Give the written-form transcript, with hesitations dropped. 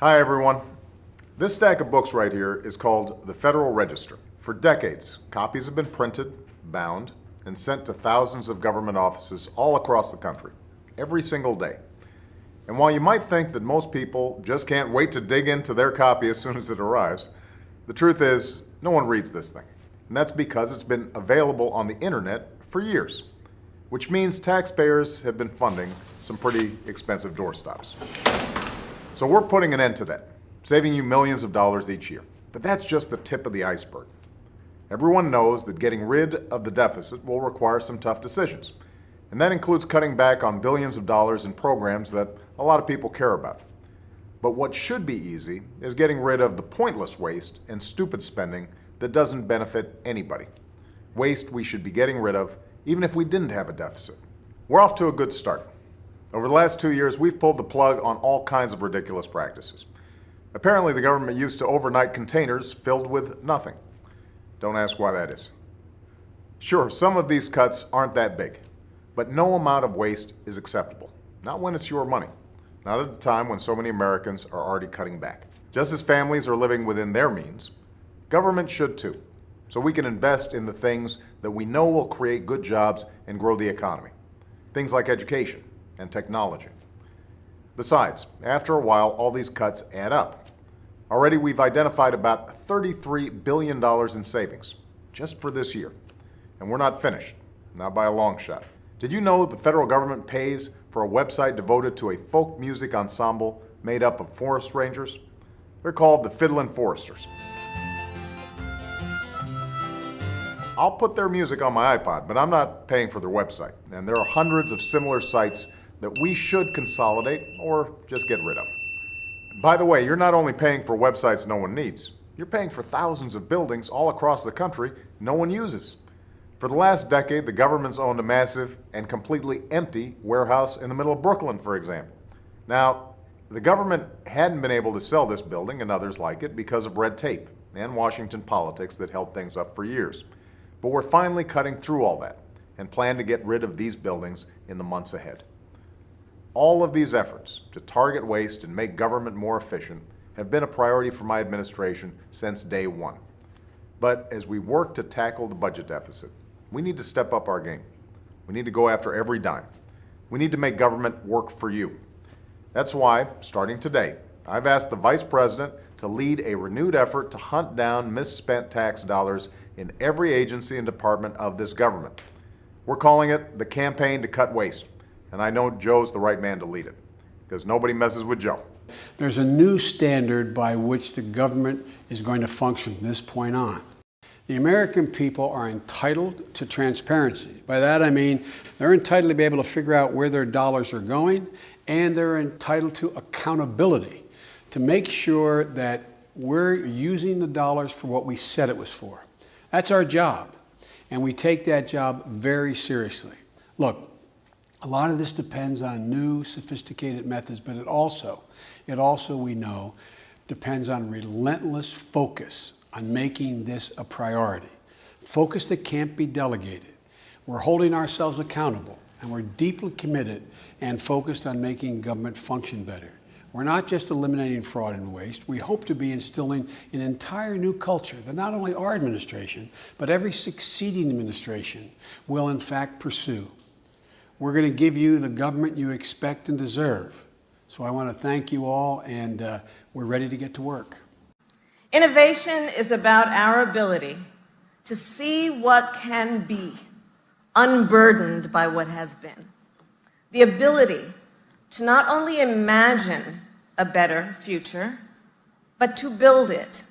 Hi everyone. This stack of books right here is called the Federal Register. For decades, copies have been printed, bound, and sent to thousands of government offices all across the country, every single day. And while you might think that most people just can't wait to dig into their copy as soon as it arrives, the truth is no one reads this thing. And that's because it's been available on the internet for years, which means taxpayers have been funding some pretty expensive doorstops. So we're putting an end to that, saving you millions of dollars each year. But that's just the tip of the iceberg. Everyone knows that getting rid of the deficit will require some tough decisions. And that includes cutting back on billions of dollars in programs that a lot of people care about. But what should be easy is getting rid of the pointless waste and stupid spending that doesn't benefit anybody. Waste we should be getting rid of even if we didn't have a deficit. We're off to a good start. Over the last 2 years, we've pulled the plug on all kinds of ridiculous practices. Apparently, the government used to overnight containers filled with nothing. Don't ask why that is. Sure, some of these cuts aren't that big, but no amount of waste is acceptable. Not when it's your money. Not at a time when so many Americans are already cutting back. Just as families are living within their means, government should too, so we can invest in the things that we know will create good jobs and grow the economy. Things like education and technology. Besides, after a while, all these cuts add up. Already we've identified about $33 billion in savings, just for this year. And we're not finished, not by a long shot. Did you know the federal government pays for a website devoted to a folk music ensemble made up of forest rangers? They're called the Fiddlin' Foresters. I'll put their music on my iPod, but I'm not paying for their website. And there are hundreds of similar sites that we should consolidate or just get rid of. By the way, you're not only paying for websites no one needs, you're paying for thousands of buildings all across the country no one uses. For the last decade, the government's owned a massive and completely empty warehouse in the middle of Brooklyn, for example. Now, the government hadn't been able to sell this building and others like it because of red tape and Washington politics that held things up for years. But we're finally cutting through all that and plan to get rid of these buildings in the months ahead. All of these efforts to target waste and make government more efficient have been a priority for my administration since day one. But as we work to tackle the budget deficit, we need to step up our game. We need to go after every dime. We need to make government work for you. That's why, starting today, I've asked the Vice President to lead a renewed effort to hunt down misspent tax dollars in every agency and department of this government. We're calling it the Campaign to Cut Waste, and I know Joe's the right man to lead it, because nobody messes with Joe. There's a new standard by which the government is going to function from this point on. The American people are entitled to transparency. By that I mean they're entitled to be able to figure out where their dollars are going, and they're entitled to accountability to make sure that we're using the dollars for what we said it was for. That's our job, and we take that job very seriously. Look, a lot of this depends on new, sophisticated methods, but it also, we know, depends on relentless focus on making this a priority. Focus that can't be delegated. We're holding ourselves accountable, and we're deeply committed and focused on making government function better. We're not just eliminating fraud and waste. We hope to be instilling an entire new culture that not only our administration, but every succeeding administration will in fact pursue. We're going to give you the government you expect and deserve. So I want to thank you all, and we're ready to get to work. Innovation is about our ability to see what can be, unburdened by what has been. The ability to not only imagine a better future, but to build it